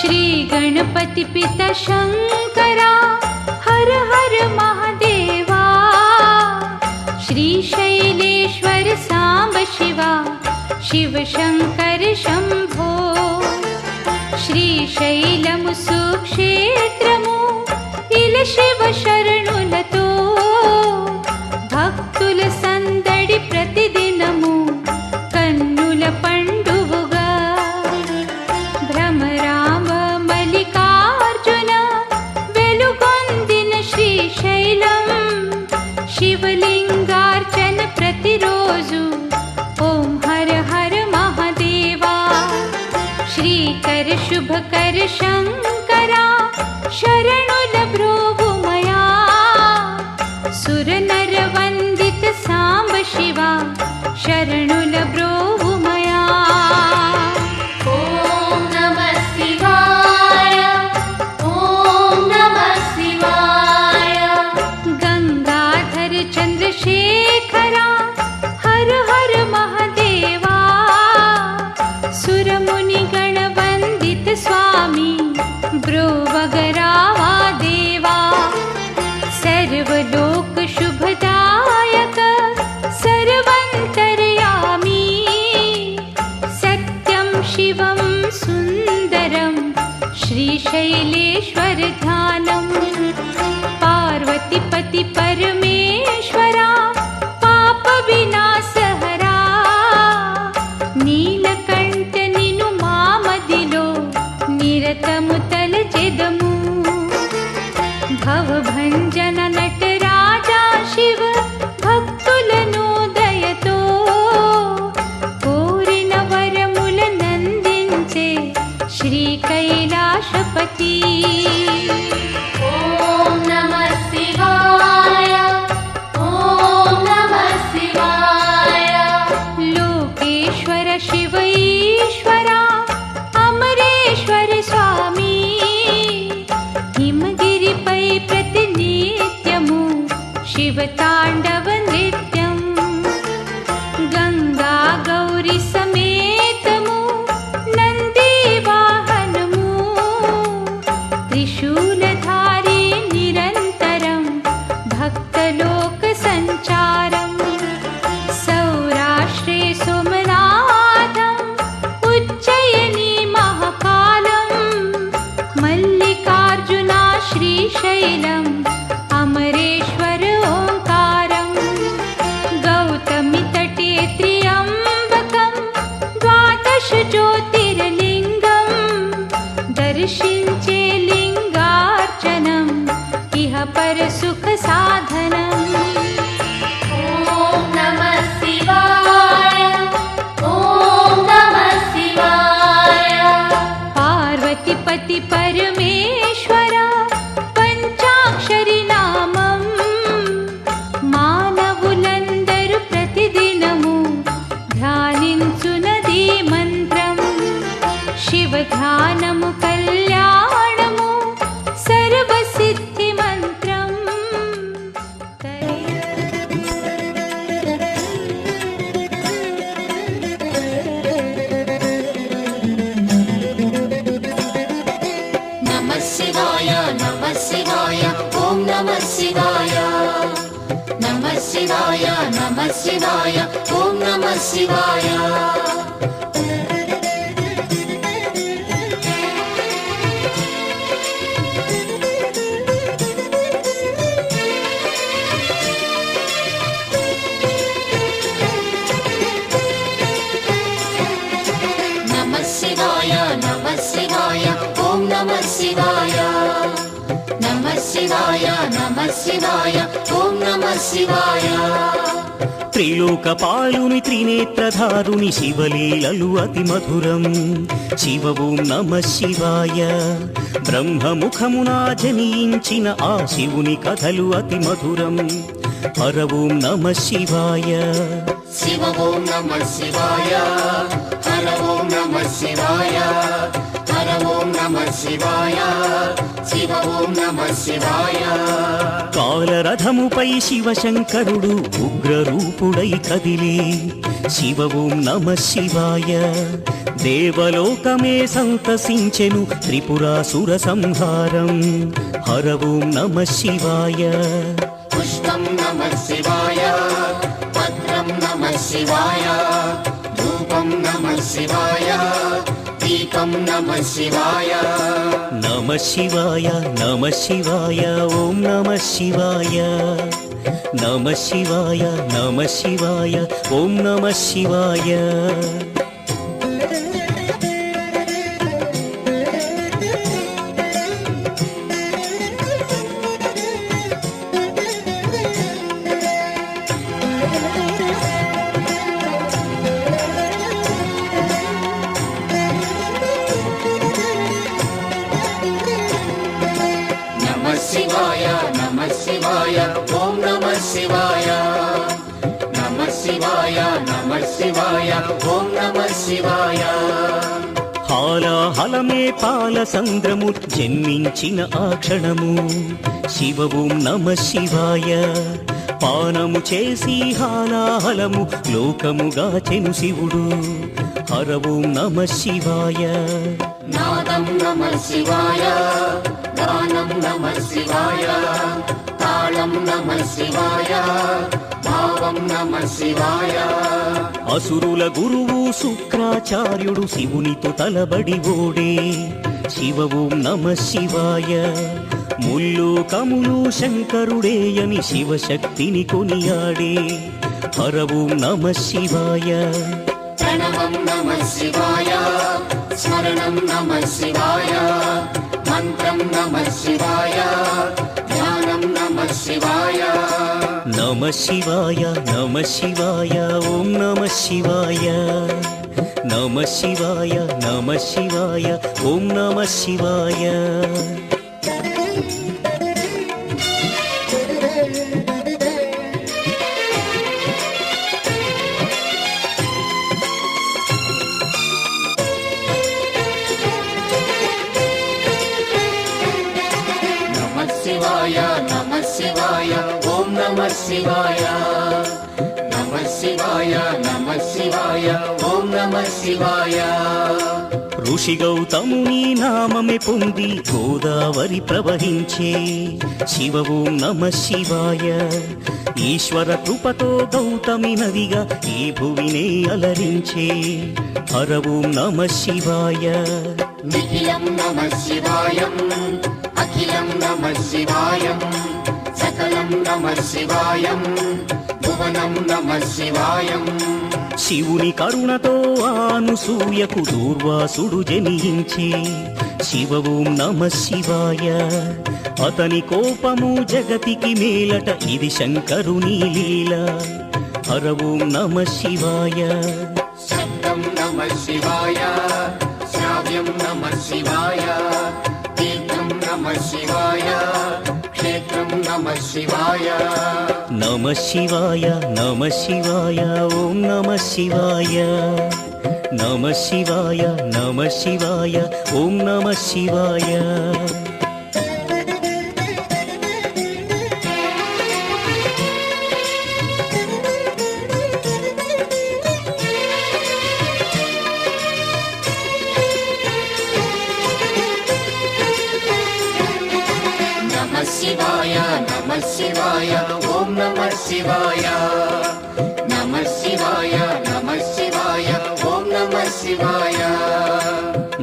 श्री गणपति पिता शंकरा हर हर महादेवा। श्री शैलेश्वर सांब शिवा शिव शंकर शंभो। श्रीशैलमु सुक्षेत्रमु इल शिव शरणुलतो भक्तुल संदడి प्रतिदिनमु कन्नुल पंडुवुगा। भ्रमराम मल्लिकार्जुन वेलुगొందిన श्रीशैलं शिवलिंगार्चन प्रतिरोजु ओम हर हर महादेवा। श्रीकर शुभकर शंकरा शरणुल ब्रोवुमया। सुर नर वंदित सांब शिवा शरणुल ब्रोवुमया। ओम नमः शिवाय ओम नमः शिवाय। गंगाधर चंद्रशेखरा हर हर महादेवा। सुर मुनि गण वंदित स्वामी ब्रोवगरावा देवा। सर्वलोक शुभदायक सर्वंतर्यामी। सत्यं शिवं सुंदरं श्रीशैलेश्वर ध्यानम्। पार्वतीपति परमेश्वरा पाप विनाशहरा। नीलकंठ निनु मामदिलो निरतमु तलచెదము। भवभंजन नटराजा शिव भक्तुలను దయతో కోరిన వరములనందించే శ్రీ కైలాసపతి। ओम नमः शिवाय ओम नमः शिवाय। लोकेश्वर शिव ईश्वरा अमरेश्वर स्वामी। हिमगिरिपै प्रतिनित्यमु शिव तांडव नृत्यं। गंगा गौरी समेतमु नंदी वाहनमु। त्रिशूलधारी निरंतरं भक्तलोक संचारम्। सौराष्ट्रे सोमनाथं उज्जयिनी महाकालं। मल्लिकार्जुना श्रीशैलम् अमरेश्वर ओंकारं। गौतमी तटे त्र्यंबकं द्वादश ज्योतिर्लिंगं। दर्शिंचे लिंगार्चनम् इह पर सुख साधनम्। ओम नमः शिवाय ओम नमः शिवाय। पार्वतीपति परमेश्वरा పంచాక్షరి నామం। మానవులందరూ ప్రతిదినము ధ్యానించునది మంత్రం। శివ ధ్యానము కళ్యాణము సర్వసిద్ధి మంత్రం। नमः शिवाय ओम नमः शिवाय। नमः शिवाय ओम नमः शिवाय। नमः शिवाय ओम नमः शिवाय। नमः शिवाय ओम नमः शिवाय। త్రిలోకపాలుని త్రినేత్రధారుని శివలీలలు అతి మధురం। శివ ఓం నమ శివాయ। బ్రహ్మముఖమునా జనించిన ఆ శివుని కథలు అతి మధురం। హర ఓం నమ శివాయ। शिव ओम नमः शिवाय हर హర ఓం నమః శివాయ హర ఓం నమః శివాయ శివ ఓం నమః శివాయ కాలరథముపై శివశంకరుడు ఉగ్రరూపుడై కదిలి శివ ఓం నమః శివాయ దేవలోకమే సంతసించెను త్రిపురాసుర సంహారం హర ఓం నమః శివాయ పుష్పం నమః శివాయ పత్రం నమః శివాయ ధూపం నమః శివాయ దీపం నమః శివాయ నమః శివాయ నమః శివాయ ఓం నమః శివాయ నమః శివాయ నమః శివాయ ఓం నమః శివాయ నమః శివాయ నమః శివాయ ఓం నమః శివాయ నమః శివాయ నమః శివాయ ఓం నమః శివాయ హాలాహలమే పాల సంద్రము జన్మించిన ఆ క్షణము శివ ఓం నమః శివాయ పానము చేసి హాలాహలము లోకముగాచెను శివుడు హర ఓం నమః శివాయ నాదం నమః శివాయ గానం నమః శివాయ తాళం నమః శివాయ భావం నమః శివాయ అసురుల గురువు శుక్రాచార్యుడు శివునితో తలబడి ఓడే శివ ఓం నమః శివాయ ముల్లోకములు శంకరుడేయని శివశక్తిని కొనియాడే హర ఓం నమః శివాయ ప్రణవం నమః శివాయ స్మరణం నమః శివాయ మంత్రం నమః శివాయ ధ్యానం నమః శివాయ నమః శివాయ నమః శివాయ ఓం నమః శివాయ నమః శివాయ నమః శివాయ ఓం నమః శివాయ నమః శివాయ నమః శివాయ ఓం నమః శివాయ నమః శివాయ నమః శివాయ ఓం నమః శివాయ ఋషి గౌతముని నామమే పొంది గోదావరి ప్రవహించే శివ ఓం నమః శివాయ ఈశ్వర కృపతో గౌతమి నదిగా ఈ భువినే అలరించే హర ఓం నమః శివాయ నిఖిలం నమః శివాయం అఖిలం నమః శివాయం సకలం నమః శివాయం భువనం నమః శివాయం శివుని కరుణతో అనసూయకు దూర్వాసుడు జనించే శివ ఓం నమః శివాయ అతని కోపము జగతికి మేలట ఇది శంకరుని లీల హర ఓం నమః శివాయ శబ్దం నమః శివాయ శ్రావ్యం నమః శివాయ తీర్థం నమః శివాయ క్షేత్రం నమః శివాయ నమః శివాయ నమః శివాయ ఓం నమః శివాయ నమః శివాయ నమః శివాయ ఓం నమః శివాయ నమః శివాయ నమః శివాయ ఓం నమః శివాయ నమః శివాయ నమః శివాయ ఓం నమః శివాయ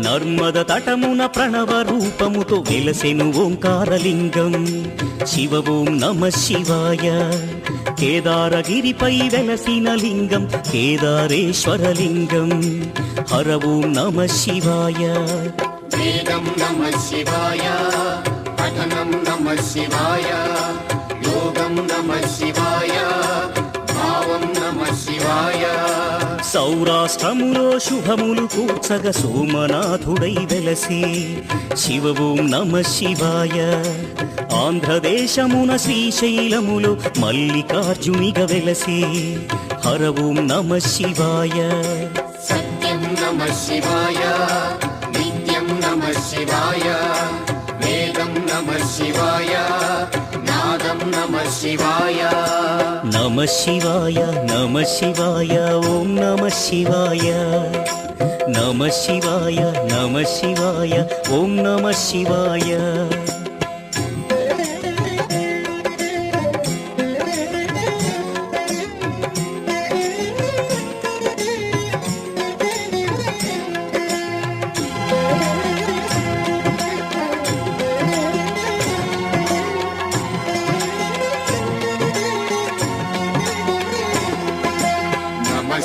నర్మద తటమున ప్రణవ రూపముతో వెలసెను ఓంకారలింగం శివ ఓం నమః శివాయ కేదారగిరిపై వెలసిన లింగం కేదారేశ్వరలింగం హర ఓం నమః శివాయ వేదం నమః శివాయ పఠనం నమః శివాయ యోగం నమః శివాయ భావం నమః శివాయ సౌరాష్ట్రములో శుభములు కూర్చగ సోమనాథుడై వెలసి శివ ఓం నమః శివాయ ఆంధ్రదేశమున శ్రీశైలములో మల్లికార్జునిగా వెలసి హర ఓం నమః శివాయ సత్యం నమః शिवाय नित्यं नमः शिवाय वेदं नमः शिवाय नादं नमः शिवाय नमः शिवाय नमः शिवाय ॐ नमः शिवाय नमः शिवाय नमः शिवाय ॐ नमः शिवाय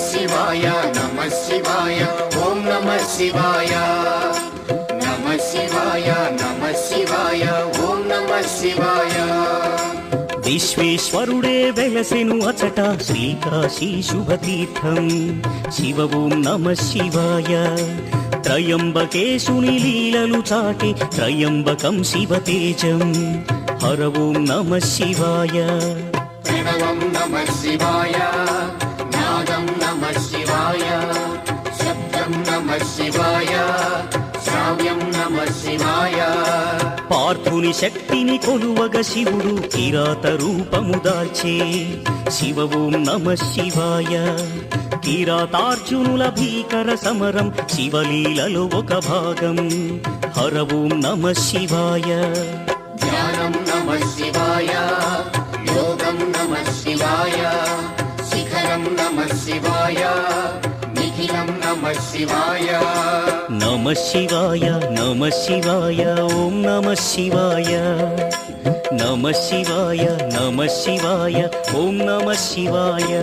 शिवाय नमः शिवाय ॐ नमः शिवाय नमः शिवाय नमः शिवाय ॐ नमः शिवाय విశ్వేశ్వరుడే వెలసెను అచట శ్రీకాశీ శుభతీర్థం శివ ఓం నమః శివాయ త్రయంబకేశుని లీలలు చాటి త్రయంబకం శివతేజం హర ఓం నమః శివాయ प्रणवं नमः शिवाय नादं नमः शिवाय शब्दं नमः शिवाय श्राव्यं नमः शिवाय పార్థుని శక్తిని కొలువగ శివుడు కిరాత రూపము దాల్చే శివ ఓం నమః శివాయ కిరాతార్జునుల భీకర సమరం శివలీలలో ఒక భాగం హర ఓం నమః శివాయ ध्यानं नमः शिवाय योगं नमः शिवाय शिखरं नमः शिवाय निखिलं नमः शिवाय नमः शिवाय नमः शिवाय ॐ नमः शिवाय नमः शिवाय नमः शिवाय ॐ नमः शिवाय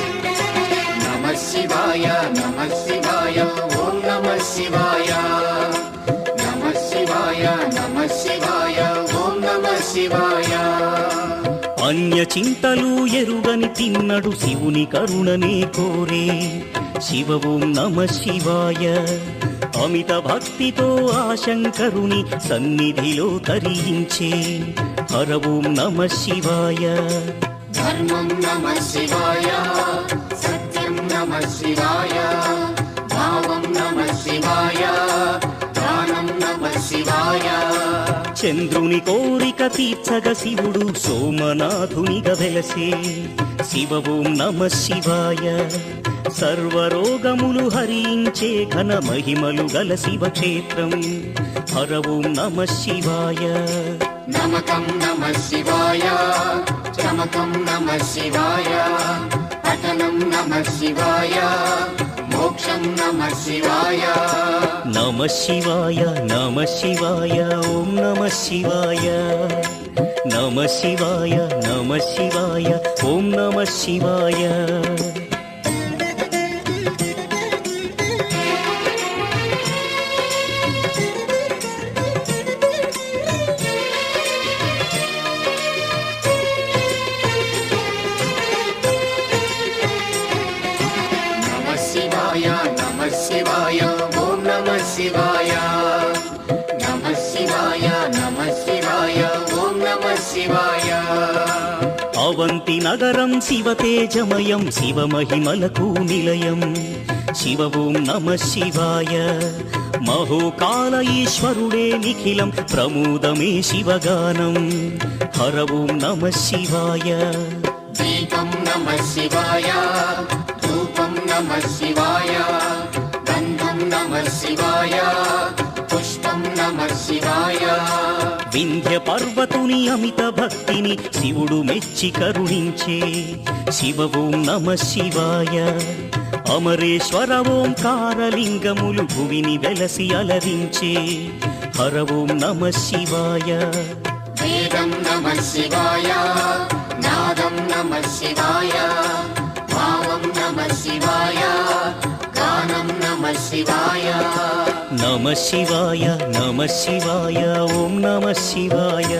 नमः शिवाय नमः शिवाय ॐ नमः शिवाय नमः शिवाय नमः शिवाय ॐ नमः शिवाय అన్య చింతలు ఎరుగని తిన్నడు శివుని కరుణనే కోరే శివ ఓం నమః శివాయ అమిత భక్తితో ఆ శంకరుని సన్నిధిలో తరించే హర ఓం నమః శివాయ धर्मं नमः शिवाय सत्यं नमः शिवाय भावं नमः शिवाय दानं नमः शिवाय చంద్రుని కోరిక తీర్చగ శివుడు సోమనాథునిగా వెలసే శివ ఓం నమః శివాయ సర్వరోగములు హరించే ఘన మహిమలు గల శివక్షేత్రం హర ఓం నమః శివాయ नमकं नमः शिवाय चमकं नमः शिवाय पठनं नमः शिवाय मोक्षं नमः शिवाय నమః శివాయ నమః శివాయ ఓం నమః శివాయ నమః శివాయ నమః శివాయ ఓం నమః శివాయ नमः शिवाय नमः शिवाय ॐ नमः शिवाय नमः शिवाय नमः शिवाय ॐ नमः शिवाय అవంతి నగరం శివతేజమయం శివమహిమలకు నిలయం శివ ఓం నమః శివాయ మహోకాల ఈశ్వరుడే నిఖిలం ప్రమోదమే శివగానం హర ఓం నమః శివాయ दीपं नमः शिवाय धूपं नमः शिवाय गन्धं नमः शिवाय पुष्पं नमः शिवाय వింధ్య పర్వతుని అమిత భక్తిని శివుడు మెచ్చి కరుణించే శివ ఓం నమః శివాయ అమరేశ్వర ఓంకారలింగములు భువిని వెలసి అలరించే హర ఓం నమః శివాయ वेदं नमः शिवाय नादं नमः शिवाय भावं नमः शिवाय गानं नमः शिवाय నమః శివాయ నమః శివాయ ఓం నమః శివాయ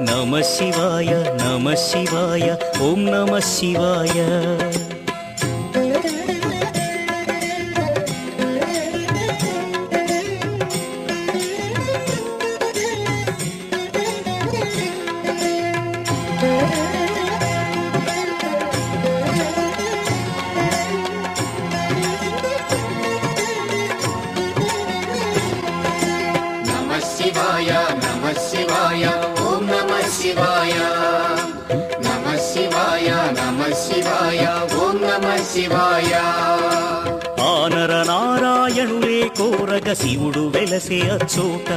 నమః శివాయ నమః శివాయ ఓం నమః శివాయ శివాయ నమః శివాయ ఓం నమః శివాయ నమః శివాయ నమః శివాయ ఓం నమః శివాయ ఆనర నారాయణులే కోరగ శివుడు వెలసే అచ్చోట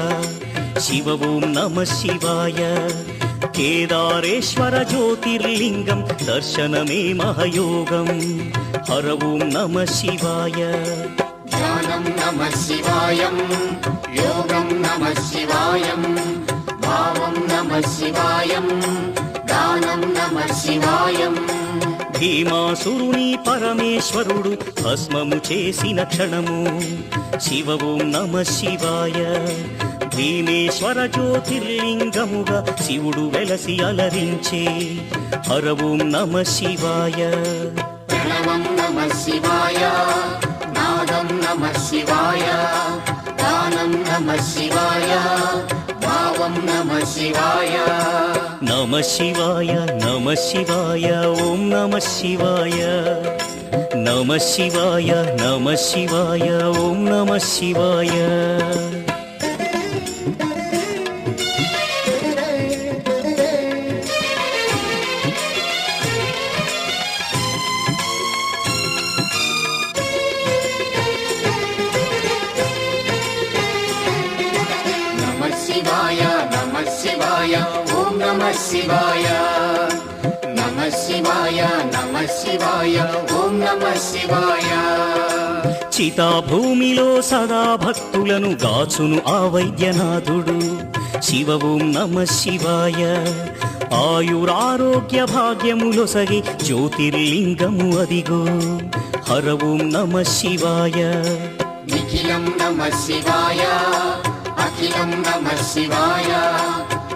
శివ ఓం నమః శివాయ కేదారేశ్వర జ్యోతిర్లింగం దర్శనమే మహయోగం హర ఓం నమః శివాయ ధ్యానం నమః శివాయం యోగం నమః శివాయం భావం నమః శివాయం దానం నమః శివాయం భీమాసురుని పరమేశ్వరుడు భస్మము చేసిన క్షణము శివ ఓం నమః శివాయ భీమేశ్వర జ్యోతిర్లింగముగా శివుడు వెలసి అలరించే హర ఓం నమః శివాయ ప్రణవం నమః శివాయ నాదం నమః శివాయ దానం నమః శివాయ భావం నమః శివాయ నమః శివాయ నమః శివాయ ఓం నమః శివాయ నమః శివాయ నమః శివాయ ఓం నమః శివాయ నమః శివాయ నమః శివాయ ఓం నమః శివాయ నమః శివాయ నమః శివాయ ఓం నమః శివాయ చితాభూమిలో సదా భక్తులను గాచును ఆ వైద్యనాథుడు శివ ఓం నమః శివాయ ఆయురారోగ్య భాగ్యములొసగి జ్యోతిర్లింగము అదిగో హర ఓం నమః శివాయ నిఖిలం నమః శివాయ అఖిలం నమః శివాయ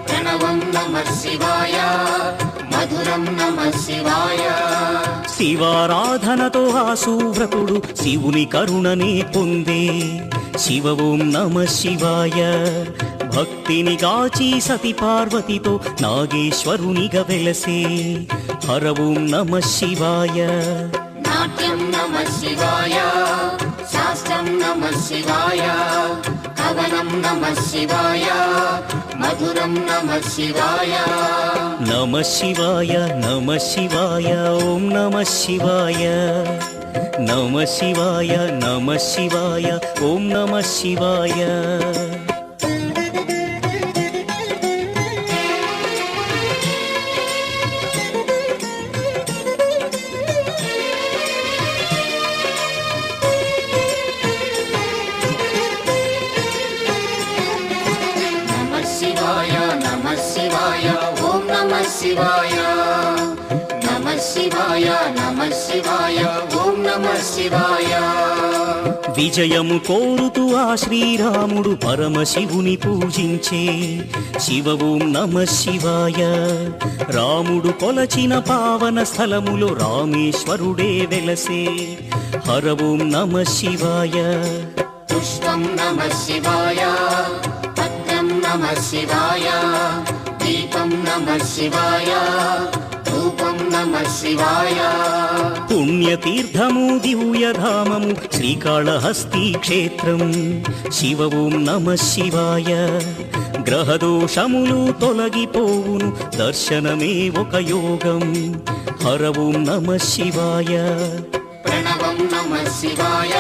ప్రణవం నమః శివాయ మధురం నమః శివాయ శివారాధనతో ఆ సువ్రతుడు శివుని కరుణనే పొందే శివ ఓం నమః శివాయ భక్తిని గాచి సతి పార్వతితో నాగేశ్వరునిగా వెలసే హర ఓం నమః శివాయ నాట్యం నమః శివాయ శాస్త్రం నమః శివాయ కవనం నమః శివాయ మధురం నమః శివాయ నమః శివాయ నమః శివాయ ఓం నమః శివాయ నమః శివాయ నమః శివాయ ఓం నమః శివాయ నమః శివాయ నమః శివాయ ఓం నమః శివాయ నమః శివాయ నమః శివాయ ఓం నమః శివాయ విజయము కోరుతూ ఆ శ్రీరాముడు పరమశివుని పూజించే శివ ఓం నమః శివాయ రాముడు కొలచిన పావన స్థలములో రామేశ్వరుడే వెలసే హర ఓం నమః శివాయ పుష్పం నమః శివాయ పత్రం నమః శివాయ దీపం నమః శివాయ ధూపం నమః శివాయ పుణ్యతీర్థము దివ్యధామము శ్రీకాళహస్తి క్షేత్రం శివ ఓం నమః శివాయ గ్రహదోషములు తొలగిపోవును దర్శనమే ఒక యోగం హర ఓం నమః శివాయ ప్రణవం నమః శివాయ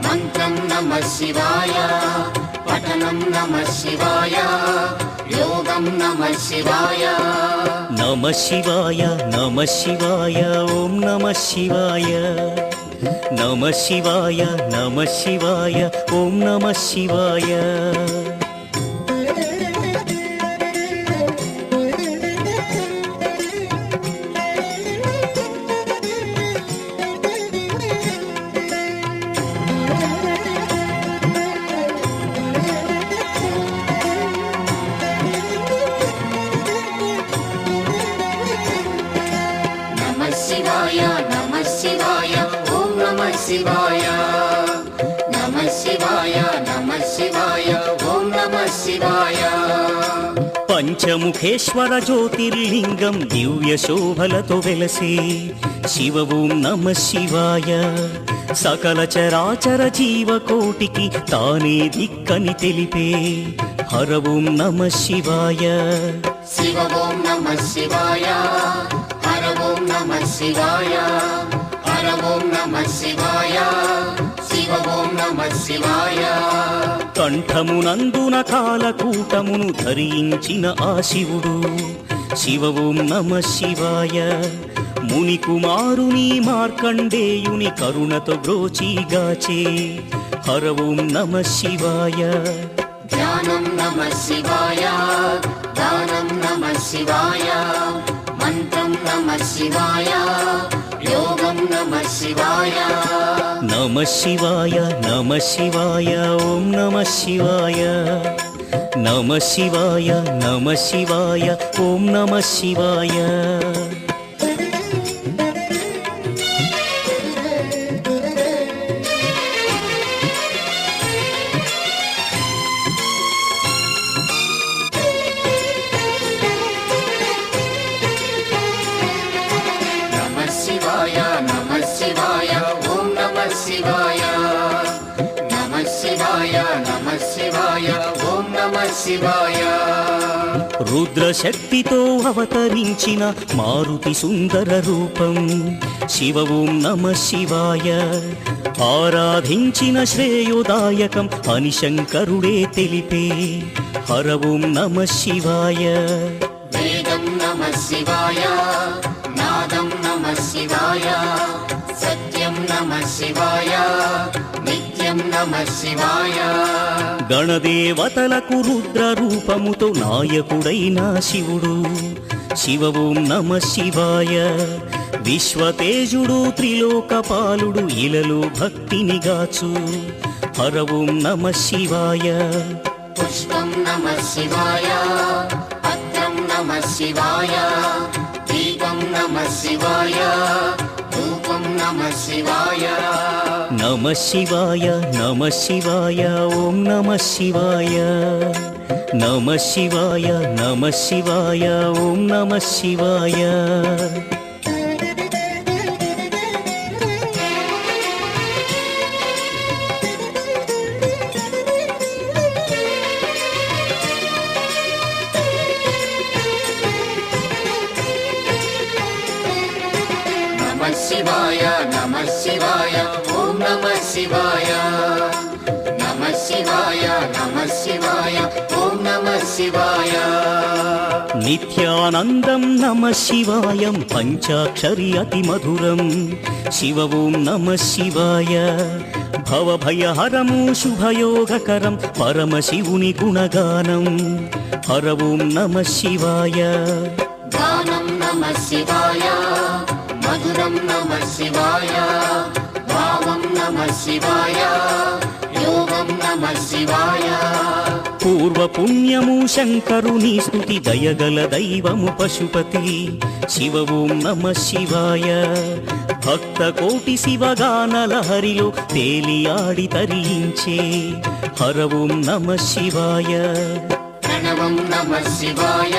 మంత్రం నమః శివాయ పఠనం నమః శివాయ యోగం నమః శివాయ నమః శివాయ నమః శివాయ ఓం నమః శివాయ నమః శివాయ నమః శివాయ ఓం నమః శివాయ నమః శివాయ నమః శివాయ ఓం నమః శివాయ నమః శివాయ నమః శివాయ ఓం నమః శివాయ పంచముఖేశ్వర జ్యోతిర్లింగం దివ్య శోభలతో వెలసే శివ ఓం నమ శివాయ సకల చరాచర జీవకోటికి తానే దిక్కని తెలిపే హర ఓం నమ శివాయ శివ ఓం నమ శివాయ హర ఓం నమ శివాయ హర ఓం నమ శివాయ శివ ఓం నమ శివాయ కంఠమునందున కాలకూటమును ధరించిన ఆ శివుడు శివ ఓం నమ శివాయ ముని కుమారుని మార్కండేయుని కరుణతో బ్రోచిగాచే హర ఓం నమ శివాయ ధ్యానం నమ శివాయ దానం నమ శివాయ మంత్రం నమ శివాయ యోగం నమ శివాయ నమ శివాయ నమ శివాయ ఓం నమ శివాయ నమ శివాయ నమ శివాయ ఓం నమ శివాయ శివాయ రుద్రశక్తితో అవతరించిన మారుతి సుందర రూపం శివ ఓం నమ శివాయ ఆరాధించిన శ్రేయోదాయకం అని శంకరుడే తెలిపే హర ఓం నమ శివాయ వేదం నమ శివాయ నాదం నమ శివాయ సత్యం నమ శివాయ నిత్యం నమ శివాయ గణదేవతలకు రుద్ర రూపముతో నాయకుడైన శివుడు శివ ఓం నమ శివాయ విశ్వతేజుడు త్రిలోకపాలుడు ఇలలో భక్తిని గాచు హర ఓం నమ శివాయ పుష్పం నమ శివాయ పత్రం నమ శివాయ దీపం నమ శివాయ ధూపం నమ శివాయ నమ శివాయ నమ శివాయ ఓం నమ శివాయ నమ శివాయ నమ శివాయ ఓం నమ శివాయ శివాయ నమ శివాయ ఓం నమ శివాయ నమ శివాయ నమ శివాయ ఓం నమ శివాయ నిత్యానందం నమ శివాయం పంచాక్షరి అతి మధురం శివ ఓం నమ శివాయ భవభయహరము శుభయోగకరం పరమశివుని గుణగానం హర ఓం నమ శివాయ గానం నమ శివాయ మధురం నమ శివాయ భావం నమ శివాయ యోగం నమ శివాయ పూర్వ పుణ్యము శంకరుని స్తుతి దయగల దైవము పశుపతి శివ ఓం నమ శివాయ భక్త కోటి శివగానల హరిలో తేలియాడి తరించే హర ఓం నమ శివాయ ప్రణవం నమ శివాయ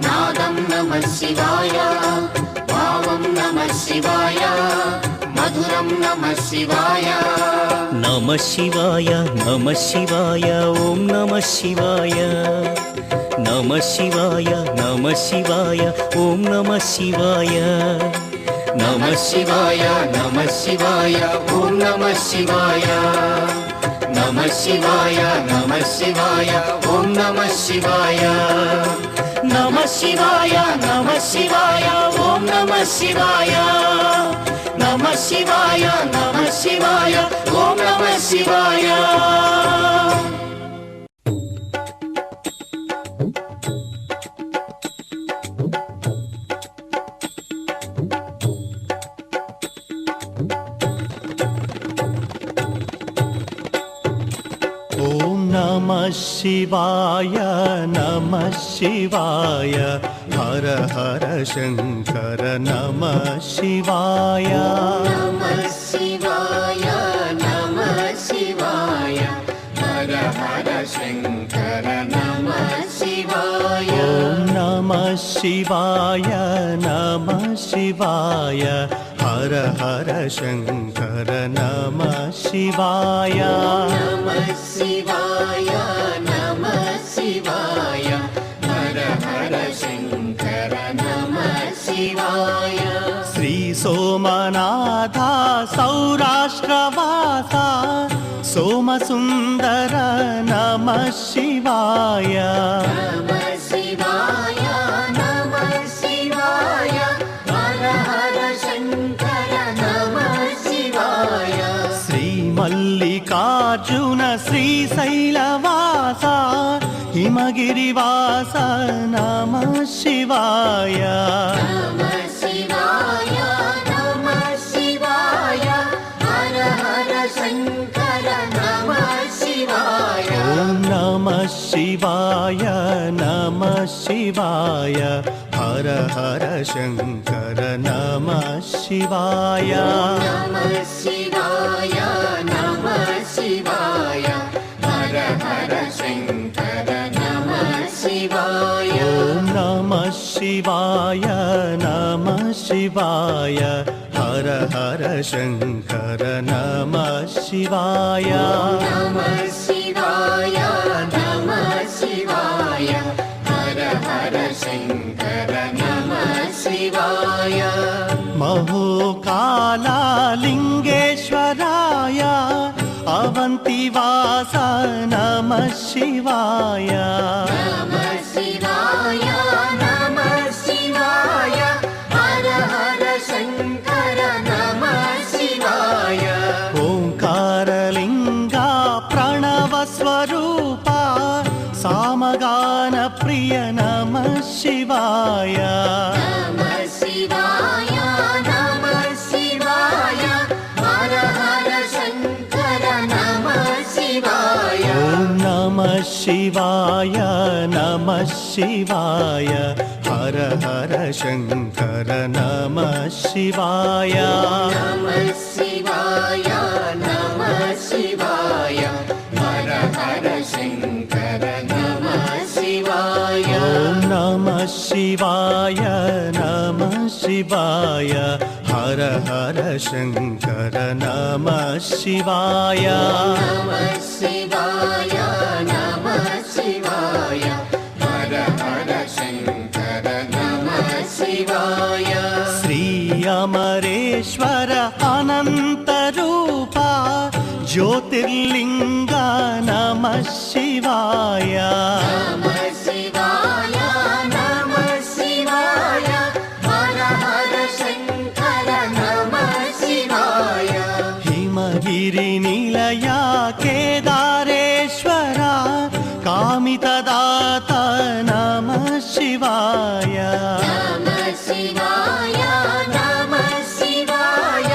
నాదం నమ శివాయ భావం నమ శివాయ మధురం నమ శివాయ నమ శివాయ నమ శివాయ ఓం నమ శివాయ నమ శివాయ నమ శివాయ ఓం నమ శివాయ నమ శివాయ నమ శివాయ ఓం నమ శివాయ నమ శివాయ నమ శివాయ ఓం నమ శివాయ నమ శివాయ నమ శివాయ ఓం నమ శివాయ నమ శివాయ నమ శివాయ ఓం నమ శివాయ शिवाय नमः शिवाय हर हर शंकर नमः शिवाय नमः शिवाय नमः शिवाय हर हर शंकर नमः शिवाय శివాయ నమః శివాయ హర హర శంకర నమః శివాయ నమః శివాయ నమః శివాయ హర హర శంకర నమః శివాయ శ్రీ సోమనాథ సౌరాష్ట్రవాస సోమసుందర నమః శివాయ నమః శివాయ నమః శివాయ హర హర శంకర నమః శివాయ శ్రీ మల్లికార్జున శ్రీశైలవాస హిమగిరివాస నమః శివాయ నమః శివాయ నమః శివాయ హర హర శంకర నమః శివాయ ఓం నమః శివాయ నమః శివాయ హర హర శంకర నమః శివాయ నమః శివాయ నమః శివాయ హర హర శంకర నమః శివాయ ఓం నమః శివాయ నమః శివాయ హర హర శంకర నమః శివాయ నమః శివాయ నమః శివాయ హర హర శంకర నమః శివాయ మహోకాళలింగేశ్వరాయ అవంతివాస నమః శివాయ నమః శివాయ నమః శివాయ హర హర శంకర నమః శివాయ ఓంకారలింగ ప్రణవ స్వరూప సామగాన ప్రియ నమః శివాయ నమః శివాయ నమః శివాయ హర హర శంకర నమః శివాయ ఓం నమః శివాయ నమః శివాయ హర హర శంకర నమః శివాయ నమః శివాయ నమః శివాయ హర హర శంకర నమః శివాయ ఓం నమః శివాయ నమః శివాయ హర హర శంకర నమః శివాయ నమః శివాయ నమః శివాయ హర హర శంకర నమః శివాయ శ్రీ అమరేశ్వర అనంత రూప జ్యోతిర్లింగ నమః శివాయ నమః శివాయ నమః శివాయ హర హర శంకర నమః శివాయ హిమగిరి నిలయ కేదారేశ్వర కామితదాత నమః శివాయ నమః శివాయ నమః శివాయ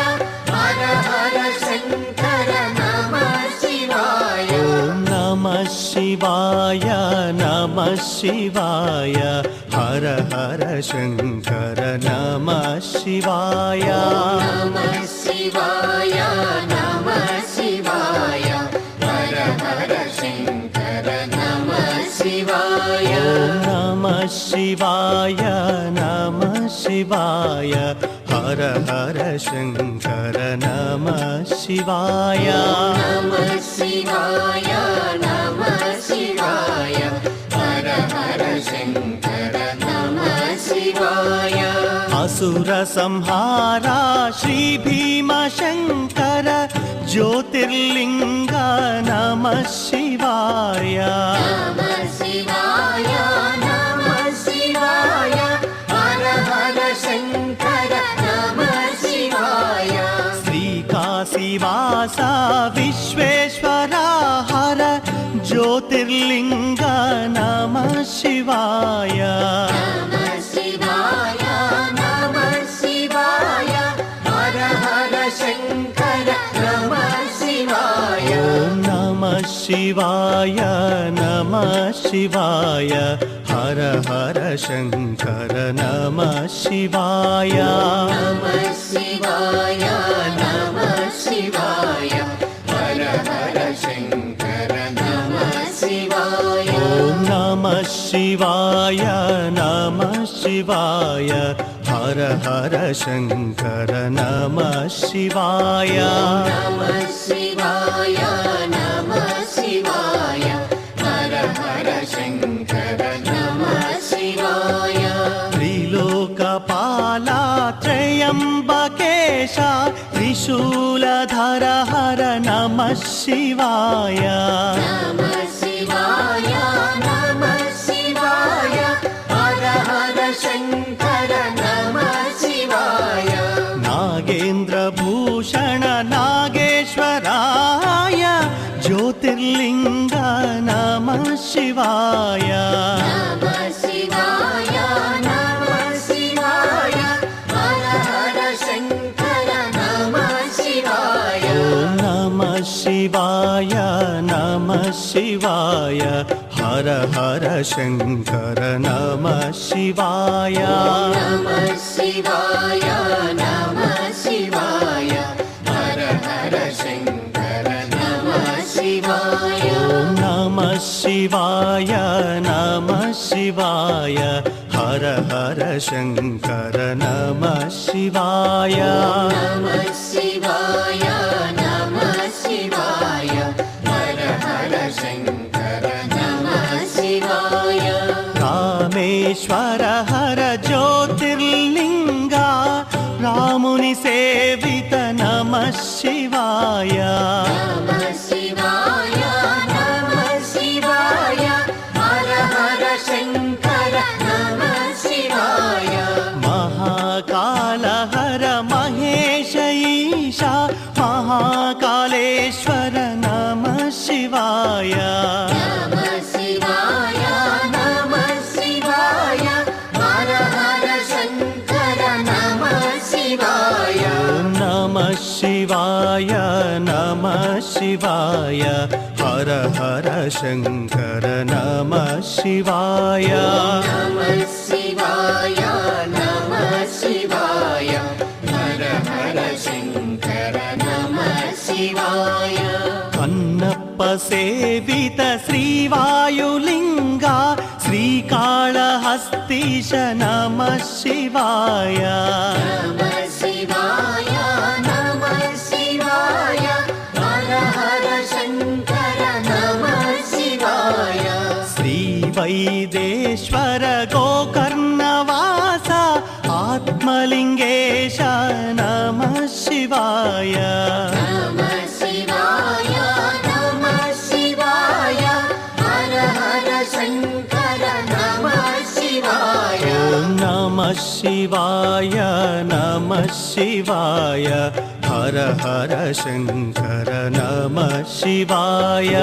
హర హర శంకర నమః శివాయ ఓం నమః శివాయ నమః శివాయ హర హర శంకర నమః శివాయ నమః శివాయ నమః శివాయ హర హర శంకర నమః శివాయ ఓం నమః శివాయ నమః శివాయ హర హర శంకర నమః శివాయ నమః శివాయ నమః శివాయ హర హర శంకర నమః శివాయ అసుర సంహార శ్రీ భీమ శంకర జ్యోతిర్లింగ నమః శివాయ నమః శివాయ నమః శివాయ హర హర శంకర నమః శివాయ శ్రీకాశీవాస విశ్వేశ్వర హర జ్యోతిర్లింగ నమః శివాయ నమః శివాయ నమః శివాయ హర హర శంకర నమః శివాయ ఓం నమః శివాయ నమః శివాయ హర హర శంకర నమః శివాయ నమః శివాయ నమః శివాయ హర హర శంకర నమః శివాయ ఓం నమః శివాయ నమః శివాయ హర హర శంకర నమః శివాయ నమః శివాయ నమః శివాయ హర హర శంకర నమః శివాయ త్రిలోకపాల త్రయంబకేశ త్రిశూలధర హర నమః శివాయ నమః శివాయ నమః శివాయ హర హర శంకర నమః శివాయ నాగేంద్రభూషణ నాగేశ్వరాయ జ్యోతిర్లింగ నమః శివాయ నమః శివాయ నమః శివాయ హర హర శంకర నమః శివాయ నమః శివాయ నమః శివాయ హర హర శంకర నమః శివాయ నమః శివాయ నమః శివాయ హర హర శంకర నమః శివాయ నమః శివాయ నమః శివాయ హర హర శంకర నమః శివాయ నమః శివాయ నమః శివాయ హర హర శంకర నమః శివాయ రామేశ్వర హర జ్యోతిర్లింగ రాముని సేవిత నమః శివాయ నమః శివాయ నమః శివాయ హర హర శంకర నమః శివాయ మహాకాల హర మహేశ ఈశా మహాకాళేశ్వర నమః శివాయ నమః శివాయ నమః శివాయ హర హర శంకర నమః శివాయ నమః శివాయ నమః శివాయ హర హర శంకర నమః శివాయ నమః శివాయ నమః శివాయ హర హర శంకర నమః శివాయ అన్నప్ప సేవిత శ్రీవాయులింగ శ్రీకాళహస్తీశ నమః శివాయ నమః శివాయ నమః శివాయ హర హర శంకర నమః శివాయ శ్రీ వైదేశ్వర గోకర్ణవాస ఆత్మలింగేశ నమః శివాయ నమః శివాయ నమః శివాయ హర హర శంకర నమః శివాయ నమః శివాయ నమః శివాయ హర హర శంకర నమః శివాయ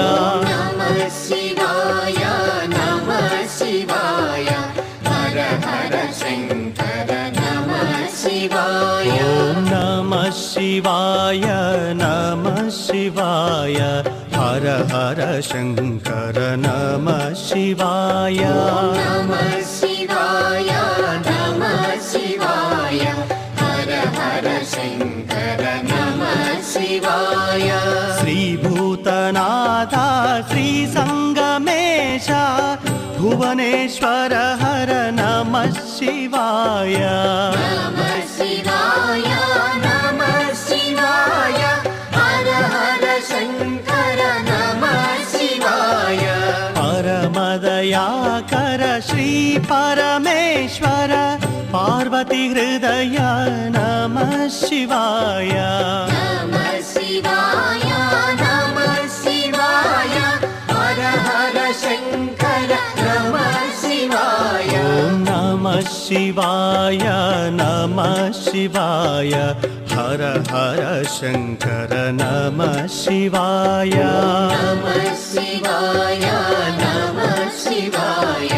నమః శివాయ నమః శివాయ హర హర శంకర నమః శివాయ నమః శివాయ నమః శివాయ హర హర శంకర నమః శివాయ నమః శివాయ నమః శివాయ హర హర శంకర నమః శివాయ శ్రీభూతనాథ శ్రీ సంగమేశ భువనేశ్వర హర నమః శివాయ నమః శివాయ నమః శివాయ హర హర శంకర నమః శివాయ పరమదయాకర శ్రీ పరమేశ్వర పార్వతి హృదయ నమః శివాయ నమః శివాయ నమః శివాయ హర హర శంకర నమః శివాయ నమః శివాయ నమః శివాయ హర హర శంకర నమః శివాయ నమః శివాయ నమః శివాయ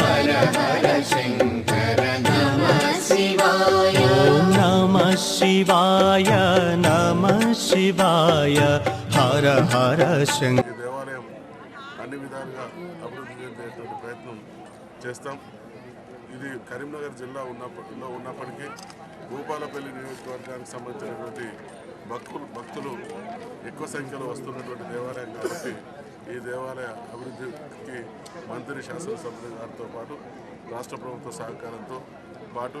హర హర శంకర నమః శివాయ నమః శివాయ నమః శివాయ హర హర శంకర ఈ దేవాలయం అన్ని విధాలుగా అభివృద్ధి చెందేటువంటి ప్రయత్నం చేస్తాం. ఇది కరీంనగర్ జిల్లా ఉన్నప్పటికీ భూపాలపల్లి నియోజకవర్గానికి సంబంధించినటువంటి భక్తులు ఎక్కువ సంఖ్యలో వస్తున్నటువంటి దేవాలయం కాబట్టి ఈ దేవాలయ అభివృద్ధికి మంత్రి శాసనసభ్యుల గారితో పాటు రాష్ట్ర ప్రభుత్వ సహకారంతో పాటు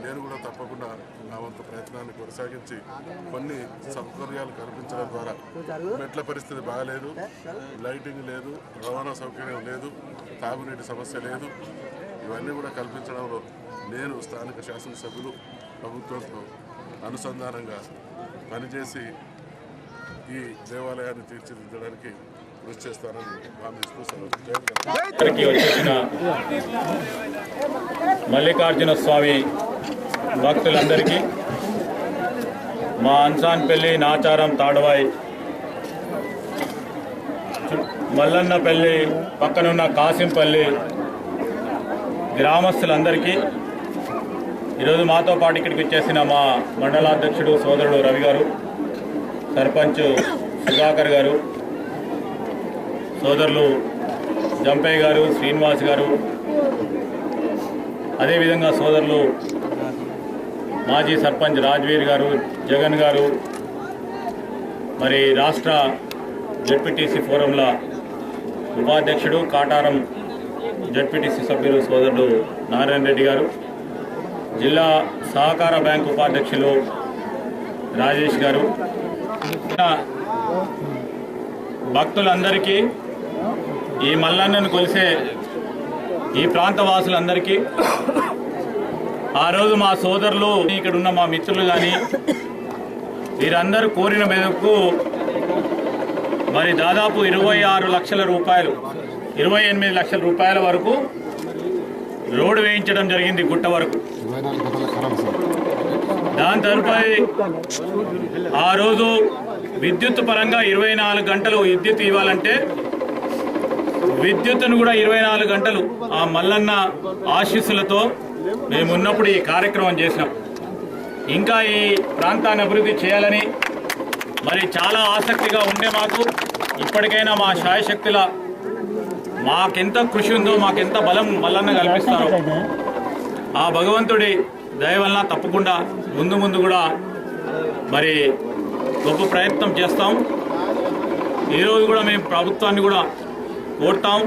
నేను కూడా తప్పకుండా నా వంతు ప్రయత్నాన్ని కొనసాగించి కొన్ని సౌకర్యాలు కల్పించడం ద్వారా మెట్ల పరిస్థితి బాగలేదు, లైటింగ్ లేదు, రవాణా సౌకర్యం లేదు, తాగునీటి సమస్య లేదు. ఇవన్నీ కూడా కల్పించడంలో నేను స్థానిక శాసనసభ్యులు ప్రభుత్వంతో అనుసంధానంగా పనిచేసి ఈ దేవాలయాన్ని తీర్చిదిద్దడానికి కృషి చేస్తానని హామీ ఇస్తూ వచ్చేసిన మల్లికార్జున స్వామి భక్తులందరికీ మా అన్సాన్పల్లి, నాచారం, తాడువాయి, మల్లన్నపల్లి పక్కనున్న కాసింపల్లి గ్రామస్తులందరికీ ఈరోజు మాతో పాటు ఇక్కడికి వచ్చేసిన మా మండలాధ్యక్షుడు సోదరుడు రవి గారు, సర్పంచ్ సుధాకర్ గారు, సోదరులు జంపయ్య గారు, శ్రీనివాస్ గారు, అదేవిధంగా సోదరులు మాజీ సర్పంచ్ రాజ్వీర్ గారు, జగన్ గారు, మరి రాష్ట్ర జడ్పీటీసీ ఫోరంల ఉపాధ్యక్షుడు కాటారం జడ్పీటీసీ సభ్యులు సోదరుడు నారాయణ రెడ్డి గారు, జిల్లా సహకార బ్యాంకు ఉపాధ్యక్షులు రాజేష్ గారు, భక్తులందరికీ, ఈ మల్లన్నను కొలిసే ఈ ప్రాంత వాసులందరికీ, ఆ రోజు మా సోదరులు ఇక్కడ ఉన్న మా మిత్రులు కానీ వీరందరూ కోరిన మేరకు మరి దాదాపు 26 లక్షల రూపాయలు, 28 లక్షల రూపాయల వరకు రోడ్డు వేయించడం జరిగింది గుట్ట వరకు. దాని తదుపరి ఆ రోజు విద్యుత్ పరంగా 24 గంటలు విద్యుత్ ఇవ్వాలంటే విద్యుత్తును కూడా 24 గంటలు ఆ మల్లన్న ఆశీస్సులతో మేము ఉన్నప్పుడు ఈ కార్యక్రమం చేసినాం. ఇంకా ఈ ప్రాంతాన్ని అభివృద్ధి చేయాలని మరి చాలా ఆసక్తిగా ఉండే మాకు ఇప్పటికైనా మా శాయశక్తుల మాకెంత కృషి ఉందో, మాకెంత బలం మల్లన్న కల్పిస్తారో ఆ భగవంతుడి దయ వలన తప్పకుండా ముందు ముందు కూడా మరి గొప్ప ప్రయత్నం చేస్తాం. ఈరోజు కూడా మేము ప్రభుత్వాన్ని కూడా కోరుతాం,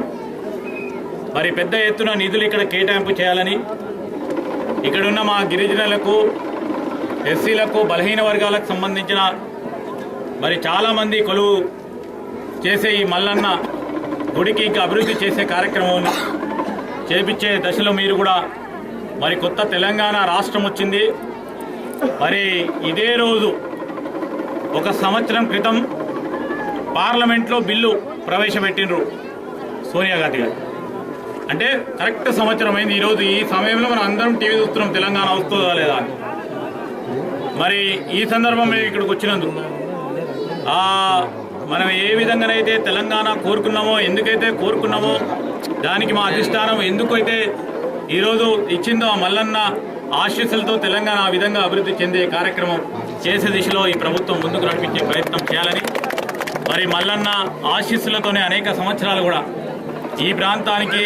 మరి పెద్ద ఎత్తున నిధులు ఇక్కడ కేటాయింపు చేయాలని. ఇక్కడున్న మా గిరిజనులకు, ఎస్సీలకు, బలహీన వర్గాలకు సంబంధించిన మరి చాలామంది కొలువు చేసే ఈ మల్లన్న గుడికి ఇంకా అభివృద్ధి చేసే కార్యక్రమం చేపించే దశలో మీరు కూడా మరి కొత్త తెలంగాణ రాష్ట్రం వచ్చింది. మరి ఇదే రోజు 1 సంవత్సరం క్రితం పార్లమెంట్లో బిల్లు ప్రవేశపెట్టినరు సోనియా గాంధీ గారు. అంటే కరెక్ట్ సంవత్సరం అయింది. ఈరోజు ఈ సమయంలో మనం అందరం టీవీ చూస్తున్నాం తెలంగాణ వస్తుందా లేదా అని. మరి ఈ సందర్భం మేము ఇక్కడికి వచ్చినందుకు మనం ఏ విధంగానైతే తెలంగాణ కోరుకున్నామో, ఎందుకైతే కోరుకున్నామో దానికి మా అధిష్టానం ఎందుకైతే ఈరోజు ఇచ్చిందో ఆ మల్లన్న ఆశీస్సులతో తెలంగాణ ఆ విధంగా అభివృద్ధి చెందే కార్యక్రమం చేసే దిశలో ఈ ప్రభుత్వం ముందుకు నడిపించే ప్రయత్నం చేయాలని, మరి మల్లన్న ఆశీస్సులతోనే అనేక సంవత్సరాలు కూడా ఈ ప్రాంతానికి,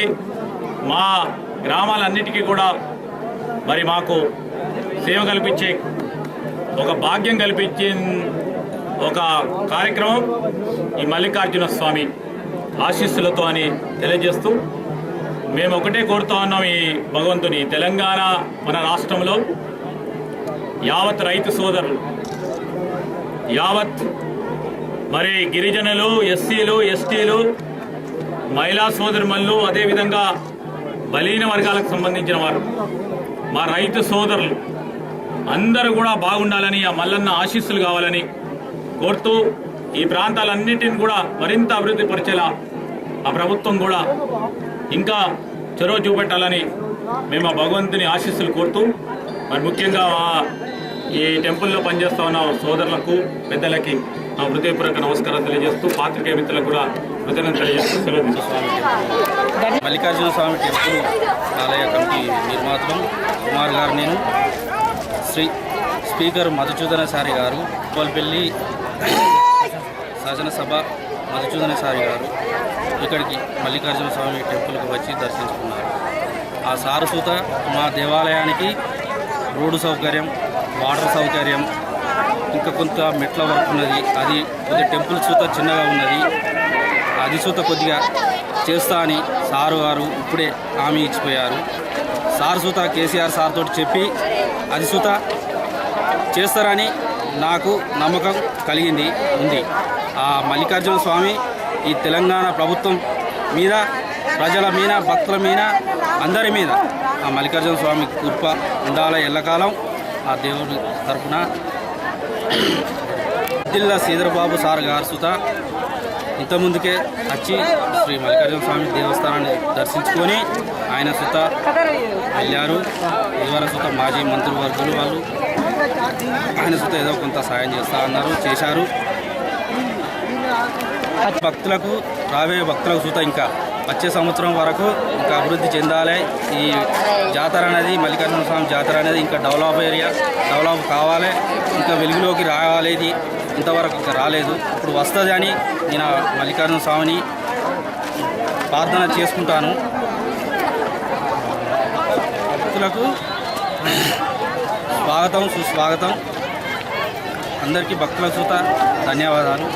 మా గ్రామాలన్నిటికీ కూడా మరి మాకు సేవ కల్పించే ఒక భాగ్యం కల్పించే ఒక కార్యక్రమం ఈ మల్లికార్జున స్వామి ఆశీస్సులతో అని తెలియజేస్తూ మేము ఒకటే కోరుతా ఉన్నాం ఈ భగవంతుని. తెలంగాణ మన రాష్ట్రంలో యావత్ రైతు సోదరులు, యావత్ మరి గిరిజనులు, ఎస్సీలు, ఎస్టీలు, మహిళా సోదరుమణులు, అదేవిధంగా బలహీన వర్గాలకు సంబంధించిన వారు, మా రైతు సోదరులు అందరూ కూడా బాగుండాలని, ఆ మల్లన్న ఆశీస్సులు కావాలని కోరుతూ ఈ ప్రాంతాలన్నింటిని కూడా మరింత అభివృద్ధి పరిచేలా ఆ ప్రభుత్వం కూడా ఇంకా చొరవ చూపెట్టాలని మేము ఆ భగవంతుని ఆశీస్సులు కోరుతూ, మరి ముఖ్యంగా ఈ టెంపుల్లో పనిచేస్తూ ఉన్న సోదరులకు, పెద్దలకి నా హృదయపూర్వక నమస్కారం తెలియజేస్తూ, పాత్రికేయ మిత్రులకు కూడా కృతజ్ఞతలు తెలియజేస్తూ సెలవు తీసుకుంటాను. మల్లికార్జున స్వామి టెంపుల్ ఆలయ కమిటీ నిర్మాతలు కుమార్ గారు, నేను స్పీకర్ మధుసూదనచారి గారు, కోల్పల్లి శాసనసభ మధుసూదనచారి గారు ఇక్కడికి మల్లికార్జున స్వామి టెంపుల్కి వచ్చి దర్శించుకున్నారు. ఆ సారసూత మా దేవాలయానికి రోడ్డు సౌకర్యం, వాటర్ సౌకర్యం, ఇంకా కొంత మెట్ల వర్క్ ఉన్నది. అది కొద్దిగా టెంపుల్ సూత చిన్నగా ఉన్నది. అధిసూత కొద్దిగా చేస్తా అని సారు గారు ఇప్పుడే హామీ ఇచ్చిపోయారు. సార్ సూత కేసీఆర్ సార్ తోటి చెప్పి అధిసూత చేస్తారని నాకు నమ్మకం కలిగింది ఉంది. ఆ మల్లికార్జున స్వామి ఈ తెలంగాణ ప్రభుత్వం మీద, ప్రజల మీద, భక్తుల మీద, అందరి మీద ఆ మల్లికార్జున స్వామి కృప ఉండాల ఎల్లకాలం. ఆ దేవుడి తరఫున జిల్లా శ్రీధరబాబు సార్ గారు సుత ఇంతకుముందుకే వచ్చి శ్రీ మల్లికార్జున స్వామి దేవస్థానాన్ని దర్శించుకొని ఆయన సుత వెళ్ళారు. ఇదివరకు సుత మాజీ మంత్రివర్గులు వాళ్ళు ఆయన సుత ఏదో కొంత సాయం చేస్తా అన్నారు, చేశారు. భక్తులకు, రాబోయే భక్తులకు సుత ఇంకా వచ్చే సంవత్సరం వరకు ఇంకా అభివృద్ధి చెందాలి. ఈ జాతర అనేది, మల్లికార్జున స్వామి జాతర అనేది ఇంకా డెవలప్ కావాలి, ఇంకా వెలుగులోకి రావాలి. ఇది ఇంతవరకు ఇంకా రాలేదు, ఇప్పుడు వస్తుంది అని నేను మల్లికార్జున స్వామిని ప్రార్థన చేసుకుంటాను. భక్తులకు స్వాగతం, సుస్వాగతం. అందరికీ భక్తుల చూత ధన్యవాదాలు.